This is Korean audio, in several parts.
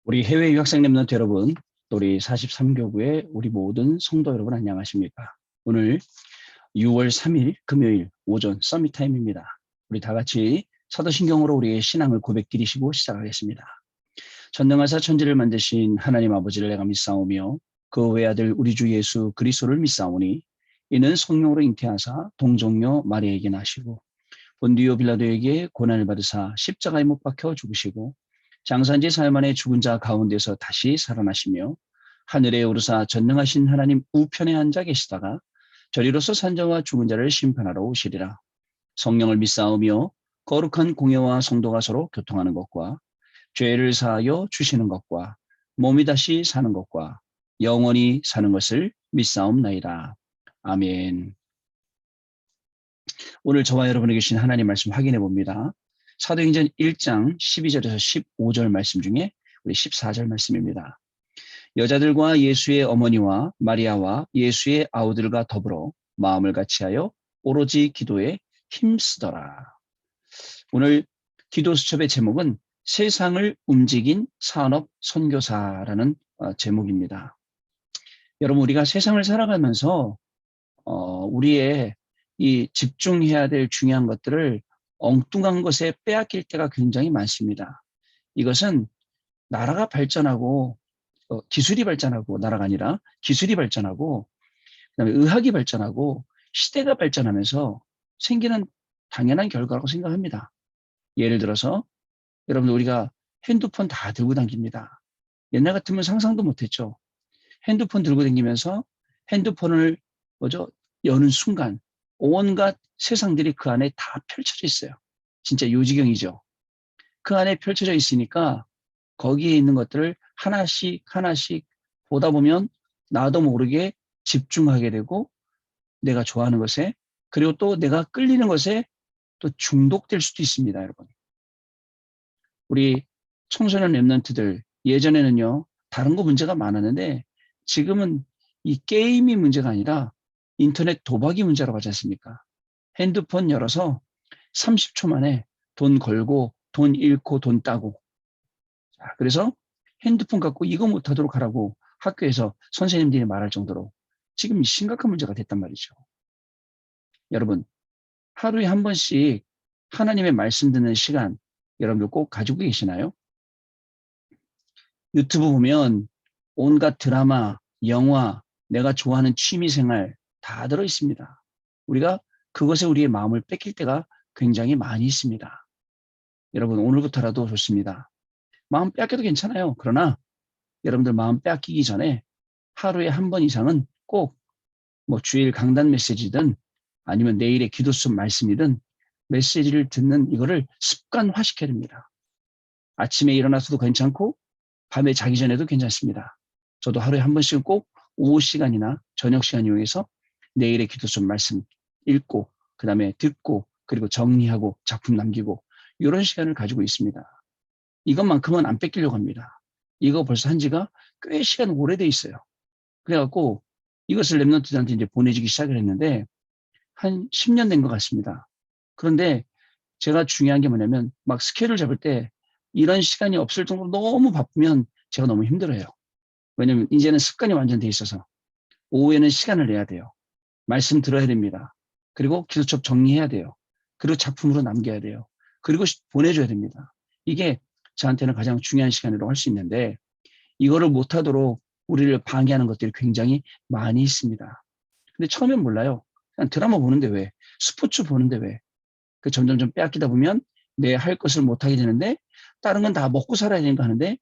우리 해외 유학생 랩런트 여러분, 또 우리 43교구의 우리 모든 성도 여러분 안녕하십니까? 오늘 6월 3일 금요일 오전 서밋 타임입니다. 우리 다 같이 사도신경으로 우리의 신앙을 고백드리시고 시작하겠습니다. 전능하사 천지를 만드신 하나님 아버지를 내가 믿사오며 그 외아들 우리 주 예수 그리스도를 믿사오니 이는 성령으로 잉태하사 동정녀 마리아에게 나시고 본디오 빌라도에게 고난을 받으사 십자가에 못 박혀 죽으시고 장사한 지 사흘 만에 죽은 자 가운데서 다시 살아나시며 하늘에 오르사 전능하신 하나님 우편에 앉아 계시다가 저리로서 산자와 죽은 자를 심판하러 오시리라. 성령을 믿사오며 거룩한 공예와 성도가 서로 교통하는 것과 죄를 사하여 주시는 것과 몸이 다시 사는 것과 영원히 사는 것을 믿사옵나이다. 아멘. 오늘 저와 여러분에게 주신 하나님 말씀 확인해 봅니다. 사도행전 1장 12절에서 15절 말씀 중에 우리 14절 말씀입니다. 여자들과 예수의 어머니와 마리아와 예수의 아우들과 더불어 마음을 같이하여 오로지 기도에 힘쓰더라. 오늘 기도 수첩의 제목은 세상을 움직인 산업 선교사라는 제목입니다. 여러분, 우리가 세상을 살아가면서 우리의 이 집중해야 될 중요한 것들을 엉뚱한 것에 빼앗길 때가 굉장히 많습니다. 이것은 나라가 발전하고 기술이 발전하고 나라가 아니라 기술이 발전하고 그다음에 의학이 발전하고 시대가 발전하면서 생기는 당연한 결과라고 생각합니다. 예를 들어서 여러분들 우리가 핸드폰 다 들고 다닙니다. 옛날 같으면 상상도 못했죠. 핸드폰 들고 다니면서 핸드폰을 여는 순간 온갖 세상들이 그 안에 다 펼쳐져 있어요. 진짜 요지경이죠. 그 안에 펼쳐져 있으니까 거기에 있는 것들을 하나씩 하나씩 보다 보면 나도 모르게 집중하게 되고 내가 좋아하는 것에 그리고 또 내가 끌리는 것에 또 중독될 수도 있습니다, 여러분. 우리 청소년 랩런트들 예전에는요 다른 거 문제가 많았는데 지금은 이 게임이 문제가 아니라 인터넷 도박이 문제라고 하지 않습니까? 핸드폰 열어서 30초 만에 돈 걸고 돈 잃고 돈 따고 자, 그래서 핸드폰 갖고 이거 못하도록 하라고 학교에서 선생님들이 말할 정도로 지금 심각한 문제가 됐단 말이죠. 여러분 하루에 한 번씩 하나님의 말씀 듣는 시간 여러분들 꼭 가지고 계시나요? 유튜브 보면 온갖 드라마, 영화, 내가 좋아하는 취미생활 다 들어있습니다. 우리가 그것에 우리의 마음을 뺏길 때가 굉장히 많이 있습니다. 여러분 오늘부터라도 좋습니다. 마음 빼앗겨도 괜찮아요. 그러나 여러분들 마음 빼앗기기 전에 하루에 한 번 이상은 꼭 주일 강단 메시지든 아니면 내일의 기도 수업 말씀이든 메시지를 듣는 이거를 습관화시켜야 됩니다. 아침에 일어나서도 괜찮고 밤에 자기 전에도 괜찮습니다. 저도 하루에 한 번씩은 꼭 오후 시간이나 저녁 시간 이용해서 내일의 기도 수업 말씀 읽고 그 다음에 듣고 그리고 정리하고 작품 남기고 이런 시간을 가지고 있습니다. 이것만큼은 안 뺏기려고 합니다. 이거 벌써 한 지가 꽤 시간 오래돼 있어요. 그래갖고 이것을 랩런트들한테 이제 보내주기 시작을 했는데 한 10년 된 것 같습니다. 그런데 제가 중요한 게 뭐냐면 막 스케줄 잡을 때 이런 시간이 없을 정도로 너무 바쁘면 제가 너무 힘들어요. 왜냐면 이제는 습관이 완전 돼 있어서 오후에는 시간을 내야 돼요. 말씀 들어야 됩니다. 그리고 기도첩 정리해야 돼요. 그리고 작품으로 남겨야 돼요. 그리고 보내줘야 됩니다. 이게 저한테는 가장 중요한 시간이라고 할 수 있는데 이거를 못하도록 우리를 방해하는 것들이 굉장히 많이 있습니다. 근데 처음엔 몰라요. 그냥 드라마 보는데 왜? 스포츠 보는데 왜? 그 점점 빼앗기다 보면 내 할 것을 못하게 되는데 다른 건 다 먹고 살아야 되니까 하는데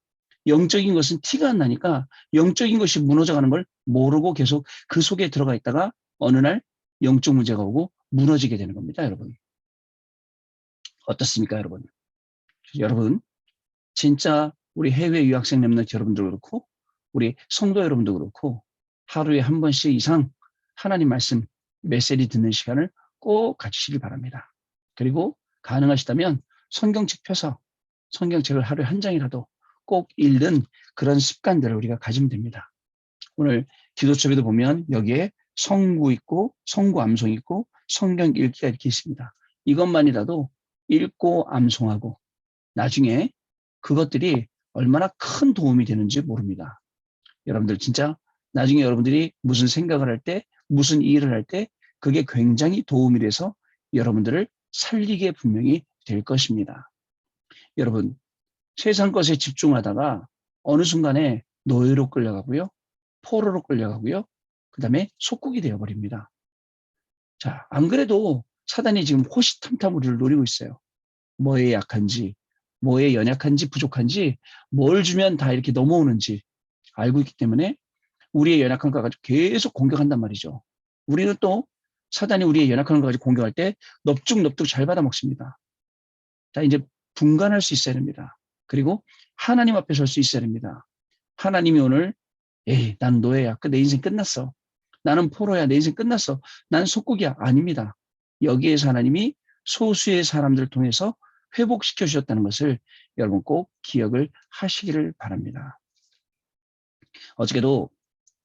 영적인 것은 티가 안 나니까 영적인 것이 무너져가는 걸 모르고 계속 그 속에 들어가 있다가 어느 날 영적 문제가 오고 무너지게 되는 겁니다, 여러분. 어떻습니까, 여러분? 여러분, 진짜 우리 해외 유학생 랩런트 여러분도 그렇고 우리 성도 여러분도 그렇고 하루에 한 번씩 이상 하나님 말씀 메시지 듣는 시간을 꼭 가지시길 바랍니다. 그리고 가능하시다면 성경책 펴서 성경책을 하루에 한 장이라도 꼭 읽는 그런 습관들을 우리가 가지면 됩니다. 오늘 기도첩에도 보면 여기에 성구 있고 성구 암송 있고 성경 읽기가 이렇게 있습니다. 이것만이라도 읽고 암송하고 나중에 그것들이 얼마나 큰 도움이 되는지 모릅니다. 여러분들 진짜 나중에 여러분들이 무슨 생각을 할 때, 무슨 일을 할 때 그게 굉장히 도움이 돼서 여러분들을 살리게 분명히 될 것입니다. 여러분, 세상 것에 집중하다가 어느 순간에 노예로 끌려가고요. 포로로 끌려가고요. 그 다음에 속국이 되어버립니다. 자, 안 그래도 사단이 지금 호시탐탐 우리를 노리고 있어요. 뭐에 약한지, 뭐에 연약한지 부족한지, 뭘 주면 다 이렇게 넘어오는지 알고 있기 때문에 우리의 연약한 거 가지고 계속 공격한단 말이죠. 우리는 또 사단이 우리의 연약한 거 가지고 공격할 때 넙죽넙죽 잘 받아먹습니다. 자, 이제 분간할 수 있어야 됩니다. 그리고 하나님 앞에 설 수 있어야 됩니다. 하나님이 오늘 에이, 난 노예야. 내 인생 끝났어. 나는 포로야. 내 인생 끝났어. 난 속국이야. 아닙니다. 여기에서 하나님이 소수의 사람들을 통해서 회복시켜 주셨다는 것을 여러분 꼭 기억을 하시기를 바랍니다. 어저께도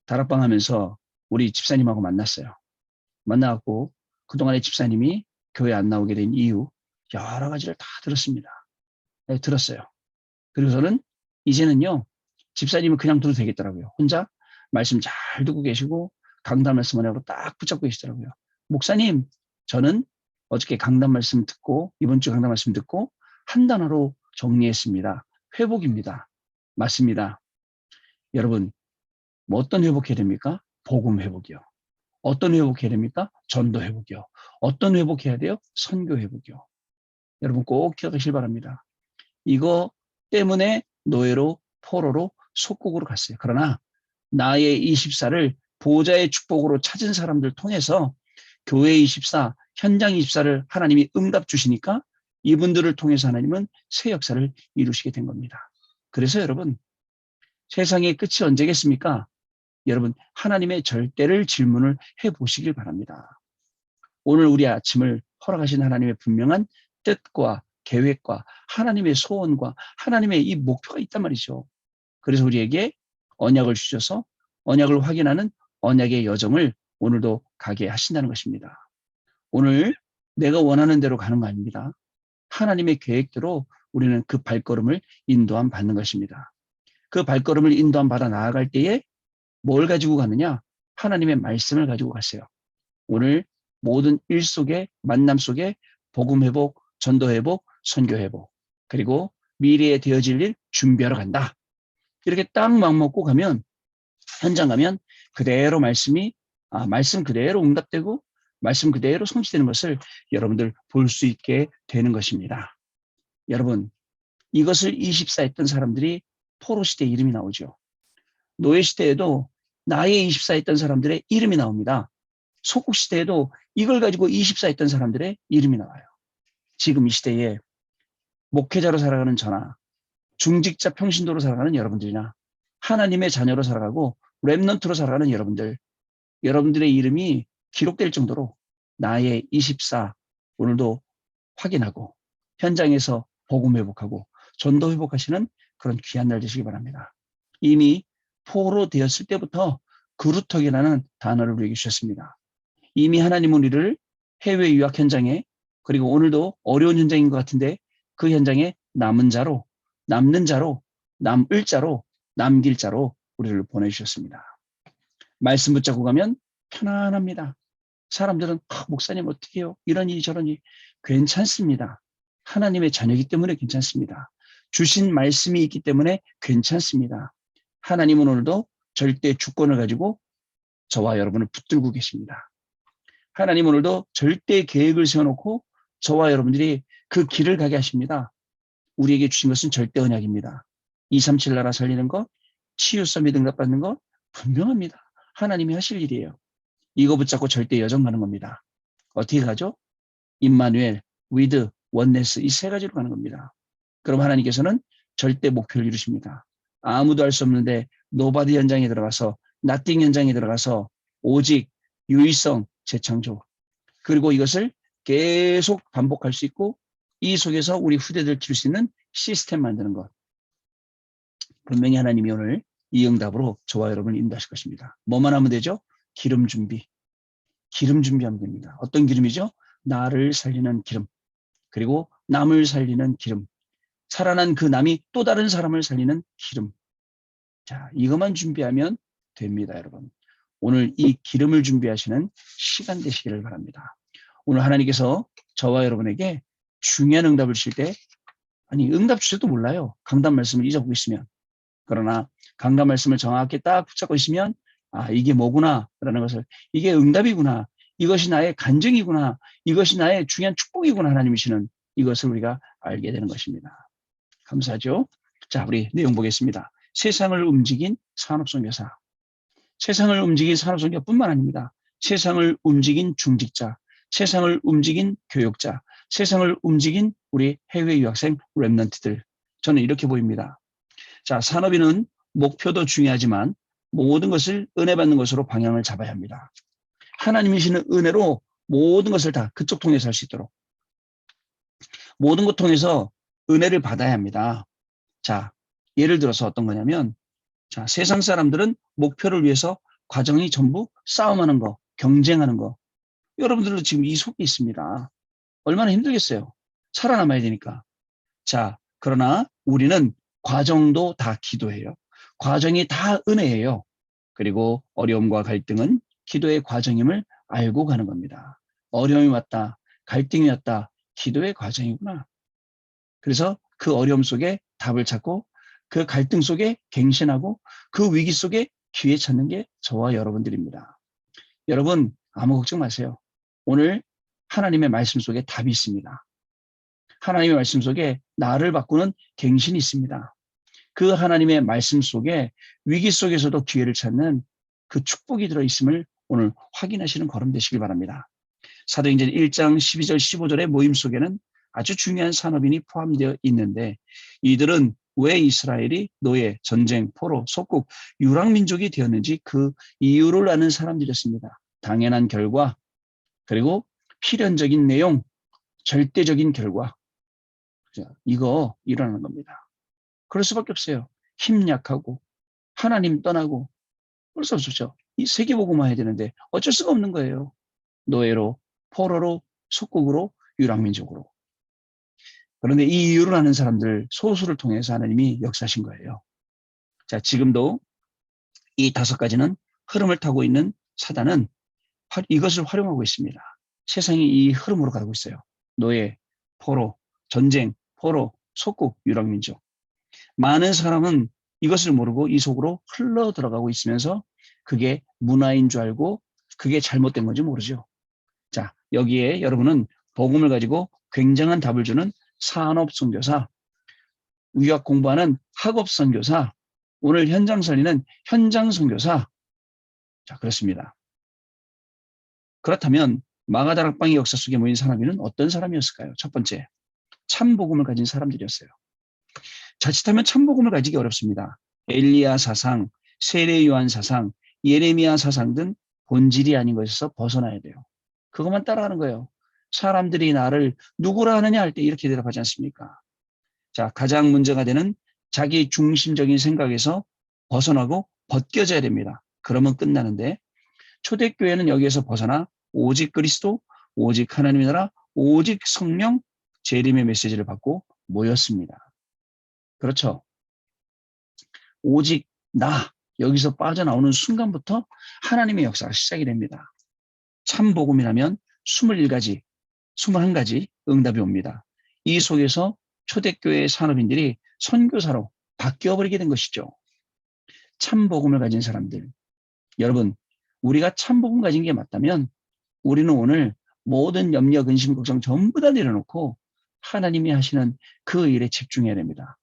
다락방 하면서 우리 집사님하고 만났어요. 만나갖고 그동안에 집사님이 교회 안 나오게 된 이유 여러 가지를 다 들었습니다. 네, 들었어요. 그래서는 이제는요, 집사님은 그냥 들어도 되겠더라고요. 혼자 말씀 잘 듣고 계시고 강단 말씀을 하고 딱 붙잡고 계시더라고요. 목사님, 저는 어저께 강단 말씀 듣고 이번 주 강단 말씀 듣고 한 단어로 정리했습니다. 회복입니다. 맞습니다. 여러분, 뭐 어떤 회복해야 됩니까? 복음 회복이요. 어떤 회복해야 됩니까? 전도 회복이요. 어떤 회복해야 돼요? 선교 회복이요. 여러분 꼭 기억하시길 바랍니다. 이거 때문에 노예로 포로로 속국으로 갔어요. 그러나 나의 24를 보좌의 축복으로 찾은 사람들 통해서 교회 24, 현장 24를 하나님이 응답 주시니까 이분들을 통해서 하나님은 새 역사를 이루시게 된 겁니다. 그래서 여러분, 세상의 끝이 언제겠습니까? 여러분, 하나님의 절대를 질문을 해보시길 바랍니다. 오늘 우리 아침을 허락하신 하나님의 분명한 뜻과 계획과 하나님의 소원과 하나님의 이 목표가 있단 말이죠. 그래서 우리에게 언약을 주셔서 언약을 확인하는 언약의 여정을 오늘도 가게 하신다는 것입니다. 오늘 내가 원하는 대로 가는 거 아닙니다. 하나님의 계획대로 우리는 그 발걸음을 인도함 받는 것입니다. 그 발걸음을 인도함 받아 나아갈 때에 뭘 가지고 가느냐? 하나님의 말씀을 가지고 갔어요. 오늘 모든 일 속에, 만남 속에 복음 회복, 전도 회복, 선교 회복, 그리고 미래에 되어질 일 준비하러 간다. 이렇게 딱 마음먹고 가면, 현장 가면 그대로 말씀 그대로 응답되고 말씀 그대로 성취되는 것을 여러분들 볼 수 있게 되는 것입니다. 여러분, 이것을 24 했던 사람들이 포로시대 이름이 나오죠. 노예시대에도 나의 24 했던 사람들의 이름이 나옵니다. 속국시대에도 이걸 가지고 24 했던 사람들의 이름이 나와요. 지금 이 시대에 목회자로 살아가는 저나 중직자 평신도로 살아가는 여러분들이나 하나님의 자녀로 살아가고 렘넌트로 살아가는 여러분들의 이름이 기록될 정도로 나의 24 오늘도 확인하고 현장에서 복음 회복하고 전도 회복하시는 그런 귀한 날 되시기 바랍니다. 이미 포로 되었을 때부터 그루터기라는 단어를 우리에게 주셨습니다. 이미 하나님은 우리를 해외 유학 현장에 그리고 오늘도 어려운 현장인 것 같은데 그 현장에 남는 자로 남을 자로 남길 자로 우리를 보내주셨습니다. 말씀 붙잡고 가면 편안합니다. 사람들은 목사님 어떻게 해요? 이러니 저러니 괜찮습니다. 하나님의 자녀이기 때문에 괜찮습니다. 주신 말씀이 있기 때문에 괜찮습니다. 하나님은 오늘도 절대 주권을 가지고 저와 여러분을 붙들고 계십니다. 하나님 오늘도 절대 계획을 세워놓고 저와 여러분들이 그 길을 가게 하십니다. 우리에게 주신 것은 절대 언약입니다. 237 나라 살리는 것, 치유서 믿음 받는 것 분명합니다. 하나님이 하실 일이에요. 이거 붙잡고 절대 여정 가는 겁니다. 어떻게 가죠? 임마누엘, 위드, 원네스 이 세 가지로 가는 겁니다. 그럼 하나님께서는 절대 목표를 이루십니다. 아무도 알 수 없는데 노바디 현장에 들어가서 나띵 현장에 들어가서 오직 유의성 재창조 그리고 이것을 계속 반복할 수 있고 이 속에서 우리 후대들 키울 수 있는 시스템 만드는 것. 분명히 하나님이 오늘 이 응답으로 저와 여러분을 인도하실 것입니다. 뭐만 하면 되죠? 기름 준비. 기름 준비하면 됩니다. 어떤 기름이죠? 나를 살리는 기름. 그리고 남을 살리는 기름. 살아난 그 남이 또 다른 사람을 살리는 기름. 자, 이것만 준비하면 됩니다, 여러분. 오늘 이 기름을 준비하시는 시간 되시기를 바랍니다. 오늘 하나님께서 저와 여러분에게 중요한 응답을 주실 때, 아니, 응답 주셔도 몰라요. 강단 말씀을 잊어보고 있으면. 그러나 강단 말씀을 정확히 딱 붙잡고 있으면, 아, 이게 뭐구나, 라는 것을, 이게 응답이구나, 이것이 나의 간증이구나, 이것이 나의 중요한 축복이구나, 하나님이시는 이것을 우리가 알게 되는 것입니다. 감사하죠? 자, 우리 내용 보겠습니다. 세상을 움직인 산업선교사. 세상을 움직인 산업선교뿐만 아닙니다. 세상을 움직인 중직자, 세상을 움직인 교육자, 세상을 움직인 우리 해외 유학생 랩런트들. 저는 이렇게 보입니다. 자, 산업인은 목표도 중요하지만 모든 것을 은혜 받는 것으로 방향을 잡아야 합니다. 하나님이 주시는 은혜로 모든 것을 다 그쪽 통해서 할 수 있도록 모든 것 통해서 은혜를 받아야 합니다. 자, 예를 들어서 어떤 거냐면, 자, 세상 사람들은 목표를 위해서 과정이 전부 싸움하는 거, 경쟁하는 거. 여러분들도 지금 이 속에 있습니다. 얼마나 힘들겠어요. 살아남아야 되니까. 자, 그러나 우리는 과정도 다 기도해요. 과정이 다 은혜예요. 그리고 어려움과 갈등은 기도의 과정임을 알고 가는 겁니다. 어려움이 왔다, 갈등이 왔다, 기도의 과정이구나. 그래서 그 어려움 속에 답을 찾고 그 갈등 속에 갱신하고 그 위기 속에 기회 찾는 게 저와 여러분들입니다. 여러분, 아무 걱정 마세요. 오늘 하나님의 말씀 속에 답이 있습니다. 하나님의 말씀 속에 나를 바꾸는 갱신이 있습니다. 그 하나님의 말씀 속에 위기 속에서도 기회를 찾는 그 축복이 들어있음을 오늘 확인하시는 걸음 되시길 바랍니다. 사도행전 1장 12절 15절의 모임 속에는 아주 중요한 산업인이 포함되어 있는데, 이들은 왜 이스라엘이 노예, 전쟁, 포로, 속국, 유랑민족이 되었는지 그 이유를 아는 사람들이었습니다. 당연한 결과, 그리고 필연적인 내용, 절대적인 결과. 이거 일어나는 겁니다. 그럴 수밖에 없어요. 힘 약하고 하나님 떠나고 그럴 수 없죠. 이 세계복음화 해야 되는데 어쩔 수가 없는 거예요. 노예로, 포로로, 속국으로, 유랑민족으로. 그런데 이 이유를 아는 사람들 소수를 통해서 하나님이 역사하신 거예요. 자, 지금도 이 5가지는 흐름을 타고 있는 사단은 이것을 활용하고 있습니다. 세상이 이 흐름으로 가고 있어요. 노예, 포로, 전쟁, 포로, 속국, 유랑민족. 많은 사람은 이것을 모르고 이 속으로 흘러 들어가고 있으면서 그게 문화인 줄 알고 그게 잘못된 건지 모르죠. 자, 여기에 여러분은 복음을 가지고 굉장한 답을 주는 산업선교사, 유학 공부하는 학업선교사, 오늘 현장 살리는 현장선교사. 자, 그렇습니다. 그렇다면 마가다락방의 역사 속에 모인 사람은 어떤 사람이었을까요? 첫 번째, 참복음을 가진 사람들이었어요. 자칫하면 참복음을 가지기 어렵습니다. 엘리야 사상, 세례 요한 사상, 예레미야 사상 등 본질이 아닌 것에서 벗어나야 돼요. 그것만 따라하는 거예요. 사람들이 나를 누구라 하느냐 할 때 이렇게 대답하지 않습니까? 자, 가장 문제가 되는 자기 중심적인 생각에서 벗어나고 벗겨져야 됩니다. 그러면 끝나는데, 초대교회는 여기에서 벗어나 오직 그리스도, 오직 하나님의 나라, 오직 성령, 재림의 메시지를 받고 모였습니다. 그렇죠? 오직 나, 여기서 빠져나오는 순간부터 하나님의 역사가 시작이 됩니다. 참 복음이라면 21가지, 21가지 응답이 옵니다. 이 속에서 초대교회의 산업인들이 선교사로 바뀌어버리게 된 것이죠. 참 복음을 가진 사람들. 여러분, 우리가 참 복음 가진 게 맞다면 우리는 오늘 모든 염려, 근심, 걱정 전부 다 내려놓고 하나님이 하시는 그 일에 집중해야 됩니다.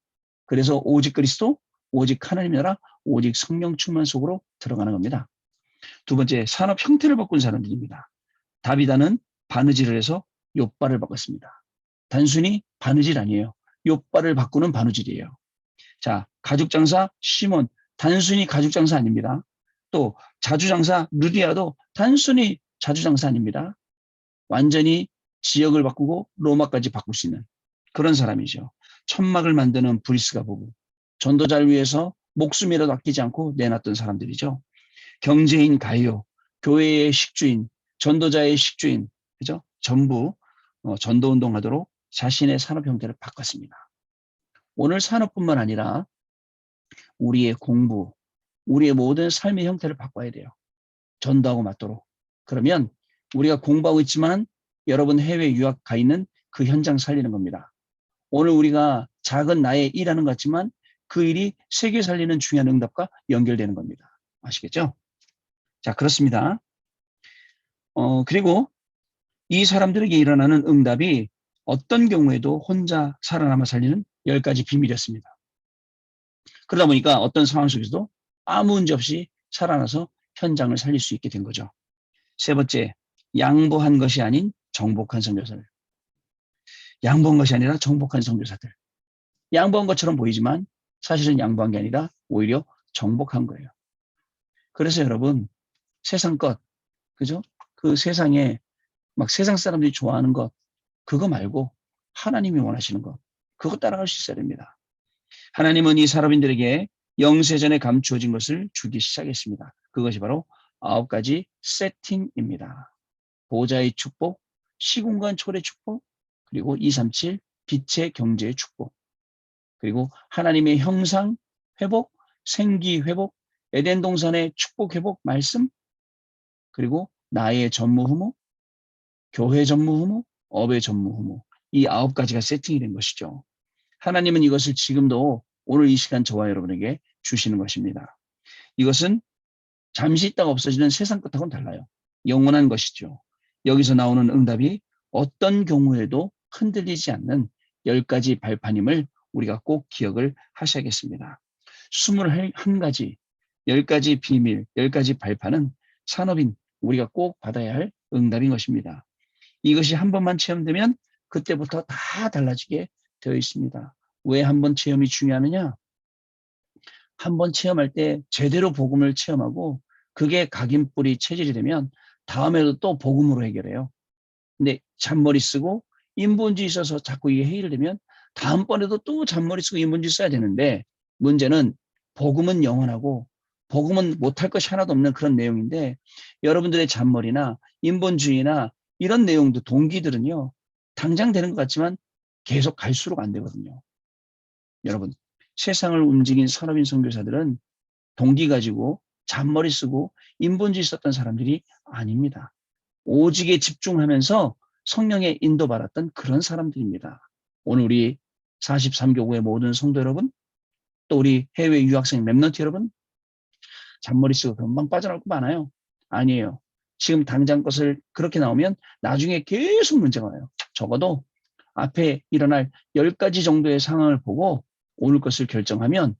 그래서 오직 그리스도, 오직 하나님의 나라, 오직 성령 충만 속으로 들어가는 겁니다. 두 번째, 산업 형태를 바꾼 사람들입니다. 다비다는 바느질을 해서 욥발을 바꿨습니다. 단순히 바느질 아니에요. 욥발을 바꾸는 바느질이에요. 자, 가죽장사 시몬, 단순히 가죽장사 아닙니다. 또 자주장사 루디아도 단순히 자주장사 아닙니다. 완전히 지역을 바꾸고 로마까지 바꿀 수 있는 그런 사람이죠. 천막을 만드는 브리스가 부부, 전도자를 위해서 목숨이라도 아끼지 않고 내놨던 사람들이죠. 경제인 가이오, 교회의 식주인, 전도자의 식주인, 그죠? 전부 전도운동하도록 자신의 산업 형태를 바꿨습니다. 오늘 산업뿐만 아니라 우리의 공부, 우리의 모든 삶의 형태를 바꿔야 돼요. 전도하고 맞도록. 그러면 우리가 공부하고 있지만 여러분 해외 유학 가 있는 그 현장 살리는 겁니다. 오늘 우리가 작은 나의 일하는 것 같지만 그 일이 세계 살리는 중요한 응답과 연결되는 겁니다. 아시겠죠? 자, 그렇습니다. 그리고 이 사람들에게 일어나는 응답이 어떤 경우에도 혼자 살아남아 살리는 10가지 비밀이었습니다. 그러다 보니까 어떤 상황 속에서도 아무 문제 없이 살아나서 현장을 살릴 수 있게 된 거죠. 세 번째, 양보한 것이 아닌 정복한 선교사들. 양보한 것이 아니라 정복한 선교사들. 양보한 것처럼 보이지만 사실은 양보한 게 아니라 오히려 정복한 거예요. 그래서 여러분, 세상 것, 그죠? 그 세상에 막 세상 사람들이 좋아하는 것, 그거 말고 하나님이 원하시는 것, 그거 따라갈 수 있어야 됩니다. 하나님은 이 사람인들에게 영세전에 감추어진 것을 주기 시작했습니다. 그것이 바로 9가지 세팅입니다. 보좌의 축복, 시공간 초래 축복, 그리고 237 빛의 경제의 축복, 그리고 하나님의 형상 회복, 생기 회복, 에덴 동산의 축복 회복 말씀, 그리고 나의 전무후무, 교회 전무후무, 업의 전무후무, 이 9가지가 세팅이 된 것이죠. 하나님은 이것을 지금도 오늘 이 시간 저와 여러분에게 주시는 것입니다. 이것은 잠시 있다가 없어지는 세상 것하고는 달라요. 영원한 것이죠. 여기서 나오는 응답이 어떤 경우에도 흔들리지 않는 10가지 발판임을 우리가 꼭 기억을 하셔야겠습니다. 21가지, 10가지 비밀, 10가지 발판은 산업인 우리가 꼭 받아야 할 응답인 것입니다. 이것이 한 번만 체험되면 그때부터 다 달라지게 되어 있습니다. 왜 한 번 체험이 중요하느냐? 한 번 체험할 때 제대로 복음을 체험하고 그게 각인뿌리 체질이 되면 다음에도 또 복음으로 해결해요. 근데 잔머리 쓰고 인본주의 있어서 자꾸 이게 해결 되면 다음번에도 또 잔머리 쓰고 인본주의 써야 되는데 문제는 복음은 영원하고 복음은 못할 것이 하나도 없는 그런 내용인데 여러분들의 잔머리나 인본주의나 이런 내용도 동기들은요. 당장 되는 것 같지만 계속 갈수록 안 되거든요. 여러분 세상을 움직인 산업인 선교사들은 동기 가지고 잔머리 쓰고 인본주의 썼던 사람들이 아닙니다. 오직에 집중하면서 성령의 인도받았던 그런 사람들입니다. 오늘 우리 43교구의 모든 성도 여러분, 또 우리 해외 유학생 랩런트 여러분, 잔머리 쓰고 금방 빠져나올 거 많아요. 아니에요. 지금 당장 것을 그렇게 나오면 나중에 계속 문제가 와요. 적어도 앞에 일어날 10가지 정도의 상황을 보고 오늘 것을 결정하면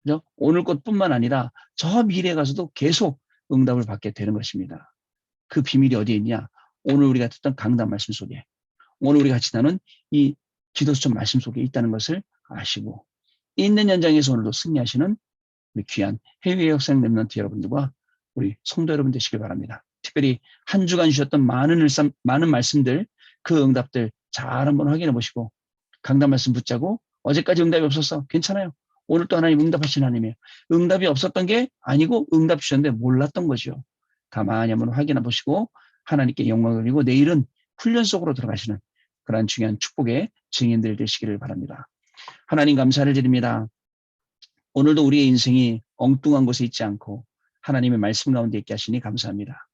그죠? 오늘 것뿐만 아니라 저 미래에 가서도 계속 응답을 받게 되는 것입니다. 그 비밀이 어디에 있냐? 오늘 우리가 듣던 강단 말씀 속에, 오늘 우리 같이 나눈 이 기도수첩 말씀 속에 있다는 것을 아시고 있는 현장에서 오늘도 승리하시는 우리 귀한 해외 학생 랩런트 여러분들과 우리 성도 여러분 되시길 바랍니다. 특별히 한 주간 주셨던 많은 말씀들, 그 응답들 잘 한번 확인해 보시고 강단 말씀 붙잡고 어제까지 응답이 없었어. 괜찮아요. 오늘 또 하나님 응답하신 하나님이에요. 응답이 없었던 게 아니고 응답 주셨는데 몰랐던 거죠. 가만히 한번 확인해 보시고 하나님께 영광을 드리고 내일은 훈련 속으로 들어가시는 그러한 중요한 축복의 증인들 되시기를 바랍니다. 하나님 감사를 드립니다. 오늘도 우리의 인생이 엉뚱한 곳에 있지 않고 하나님의 말씀 가운데 있게 하시니 감사합니다.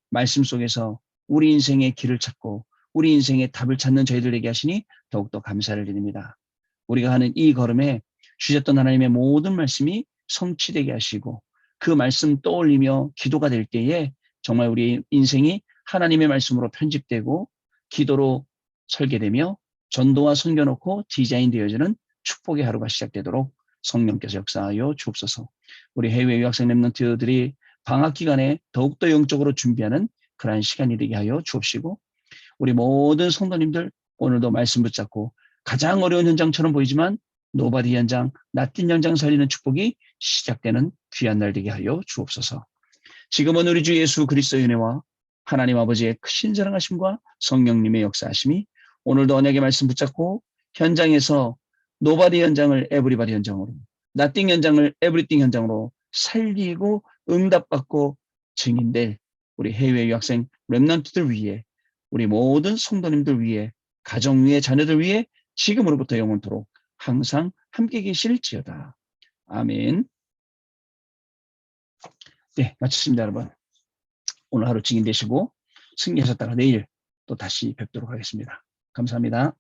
말씀 속에서 우리 인생의 길을 찾고 우리 인생의 답을 찾는 저희들에게 하시니 더욱더 감사를 드립니다. 우리가 하는 이 걸음에 주셨던 하나님의 모든 말씀이 성취되게 하시고 그 말씀 떠올리며 기도가 될 때에 정말 우리 인생이 하나님의 말씀으로 편집되고 기도로 설계되며 전도와 섬겨놓고 디자인되어지는 축복의 하루가 시작되도록 성령께서 역사하여 주옵소서. 우리 해외 유학생 랩런트들이 방학 기간에 더욱더 영적으로 준비하는 그러한 시간이 되게 하여 주옵시고 우리 모든 성도님들 오늘도 말씀 붙잡고 가장 어려운 현장처럼 보이지만 노바디 현장, 낫딘 현장 살리는 축복이 시작되는 귀한 날 되게 하여 주옵소서. 지금은 우리 주 예수 그리스도의 은혜와 하나님 아버지의 크신 사랑하심과 성령님의 역사하심이 오늘도 언약의 말씀 붙잡고 현장에서 노바디 현장을 에브리바디 현장으로, 낫띵 현장을 에브리띵 현장으로 살리고 응답받고 증인될 우리 해외 유학생 랩런트들 위해 우리 모든 성도님들 위해 가정 위에 자녀들 위해 지금으로부터 영원토록 항상 함께 계실지어다. 아멘. 네, 마쳤습니다, 여러분. 오늘 하루 증인 되시고 승리하셨다가 내일 또 다시 뵙도록 하겠습니다. 감사합니다.